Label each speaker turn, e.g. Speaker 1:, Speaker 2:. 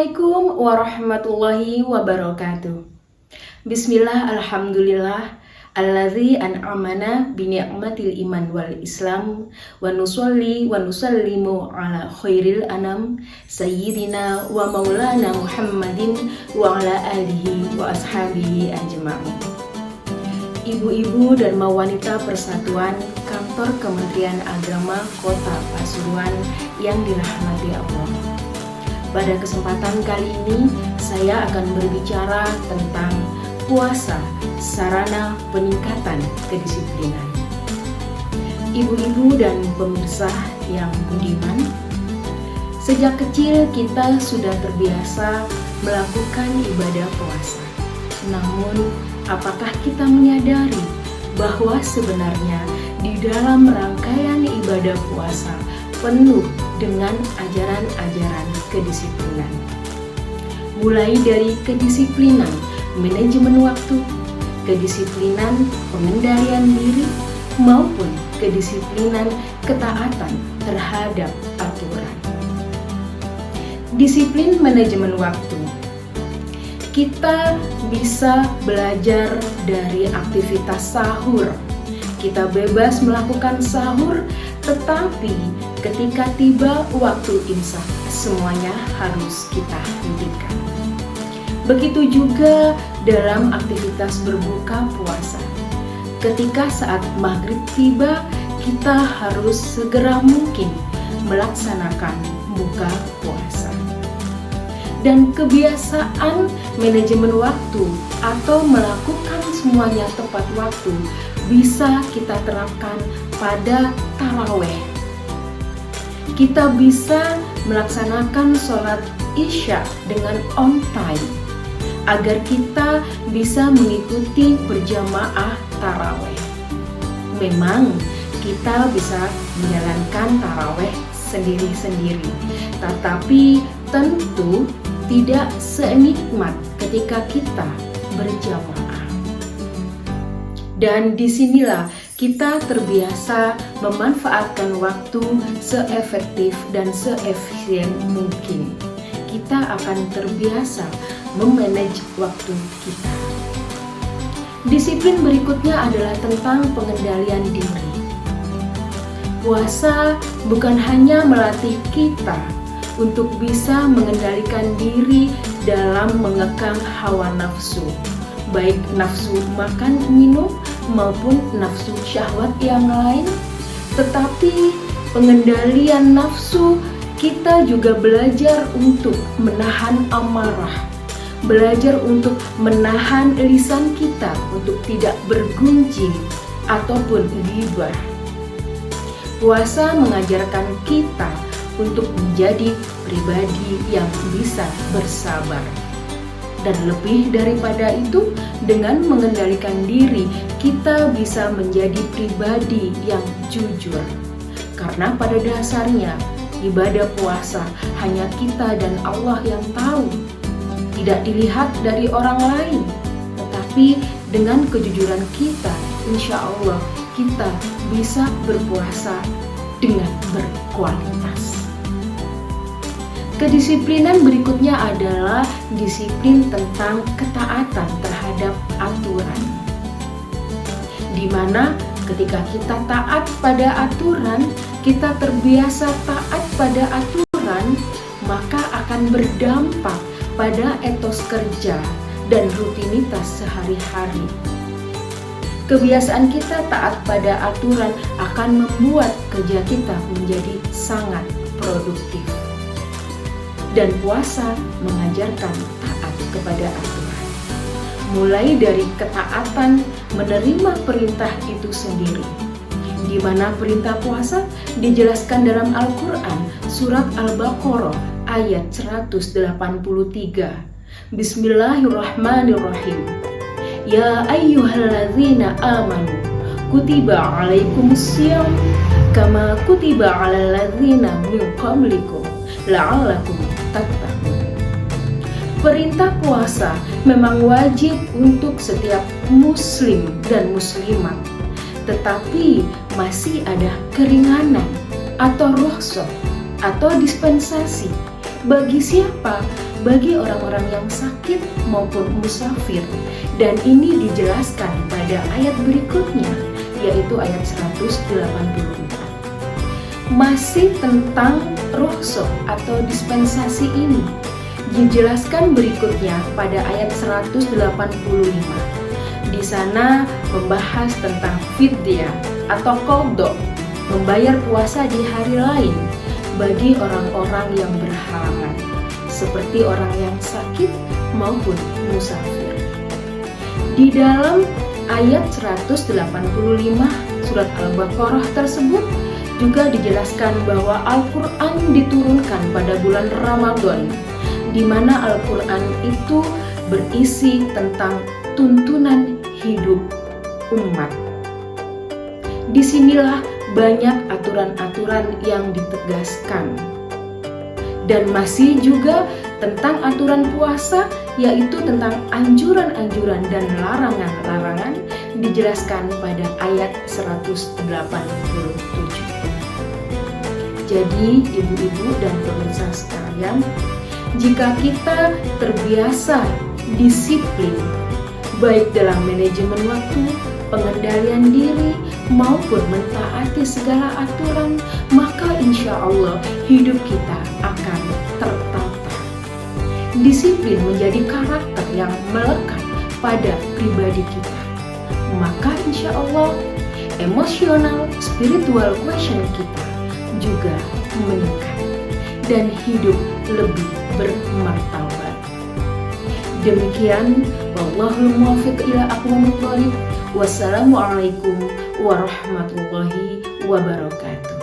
Speaker 1: Assalamualaikum warahmatullahi wabarakatuh. Bismillah, alhamdulillah, allazi an'amana bini'matil iman wal islam, wa nusalli wa nusallimu ala khairil anam, sayyidina wa maulana Muhammadin wa ala alihi wa ashabihi ajma'in. Ibu-ibu dan wanita Persatuan Kantor Kementerian Agama Kota Pasuruan yang dirahmati Allah. Pada kesempatan kali ini, saya akan berbicara tentang puasa, sarana peningkatan kedisiplinan. Ibu-ibu dan pemirsa yang budiman, sejak kecil kita sudah terbiasa melakukan ibadah puasa. Namun, apakah kita menyadari bahwa sebenarnya di dalam rangkaian ibadah puasa penuh dengan ajaran-ajaran kedisiplinan. Mulai dari kedisiplinan manajemen waktu, kedisiplinan pengendalian diri, maupun kedisiplinan ketaatan terhadap aturan. Disiplin manajemen waktu. Kita bisa belajar dari aktivitas sahur. Kita bebas melakukan sahur, tetapi ketika tiba waktu imsak, semuanya harus kita hentikan. Begitu juga dalam aktivitas berbuka puasa. Ketika saat maghrib tiba, kita harus segera mungkin melaksanakan buka puasa. Dan kebiasaan manajemen waktu atau melakukan semuanya tepat waktu bisa kita terapkan pada taraweh. Kita bisa melaksanakan sholat isya dengan on time agar kita bisa mengikuti berjamaah taraweh. Memang kita bisa menjalankan taraweh sendiri-sendiri, tetapi tentu tidak senikmat ketika kita berjamaah. Dan disinilah kita terbiasa memanfaatkan waktu seefektif dan seefisien mungkin. Kita akan terbiasa memanage waktu kita. Disiplin berikutnya adalah tentang pengendalian diri. Puasa bukan hanya melatih kita untuk bisa mengendalikan diri dalam mengekang hawa nafsu, baik nafsu makan minum maupun nafsu syahwat yang lain, tetapi pengendalian nafsu kita juga belajar untuk menahan amarah, belajar untuk menahan lisan kita untuk tidak bergunjing ataupun ghibah. Puasa mengajarkan kita untuk menjadi pribadi yang bisa bersabar. Dan lebih daripada itu, dengan mengendalikan diri, kita bisa menjadi pribadi yang jujur. Karena pada dasarnya, ibadah puasa hanya kita dan Allah yang tahu. Tidak dilihat dari orang lain, tetapi dengan kejujuran kita, insya Allah kita bisa berpuasa dengan berkualitas. Kedisiplinan berikutnya adalah disiplin tentang ketaatan terhadap aturan. Di mana ketika kita taat pada aturan, kita terbiasa taat pada aturan, maka akan berdampak pada etos kerja dan rutinitas sehari-hari. Kebiasaan kita taat pada aturan akan membuat kerja kita menjadi sangat produktif. Dan puasa mengajarkan taat kepada aturan. Mulai dari ketaatan menerima perintah itu sendiri, di mana perintah puasa dijelaskan dalam Al-Quran surat Al-Baqarah ayat 183. Bismillahirrahmanirrahim. Ya ayyuhalladzina amanu kutiba alaikumusiyam kama kutiba alal ladzina min qablikum la'allakum tattaqun. Perintah puasa memang wajib untuk setiap muslim dan muslimat, tetapi masih ada keringanan atau rukhsah atau dispensasi. Bagi siapa? bagi orang-orang yang sakit maupun musafir, dan ini dijelaskan pada ayat berikutnya, yaitu ayat 184. Masih tentang rukhsah atau dispensasi ini dijelaskan berikutnya pada ayat 185. Di sana membahas tentang fidyah atau qadha, membayar puasa di hari lain bagi orang-orang yang berhalangan, seperti orang yang sakit maupun musafir. Di dalam ayat 185 surat Al-Baqarah tersebut juga dijelaskan bahwa Al-Quran diturunkan pada bulan Ramadan, di mana Al-Quran itu berisi tentang tuntunan hidup umat. Disinilah banyak aturan-aturan yang ditegaskan. Dan masih juga tentang aturan puasa, yaitu tentang anjuran-anjuran dan larangan-larangan dijelaskan pada ayat 187. Jadi ibu-ibu dan pemirsa sekalian, jika kita terbiasa disiplin baik dalam manajemen waktu, pengendalian diri, maupun mentaati segala aturan, maka insya Allah hidup kita akan tertata. Disiplin menjadi karakter yang melekat pada pribadi kita. Maka insya Allah emosional, spiritual quotient kita juga meningkat dan hidup lebih bermartabat. Demikian, wallahul muwaffiq ila aqwamit thoriq. Wassalamualaikum warahmatullahi wabarakatuh.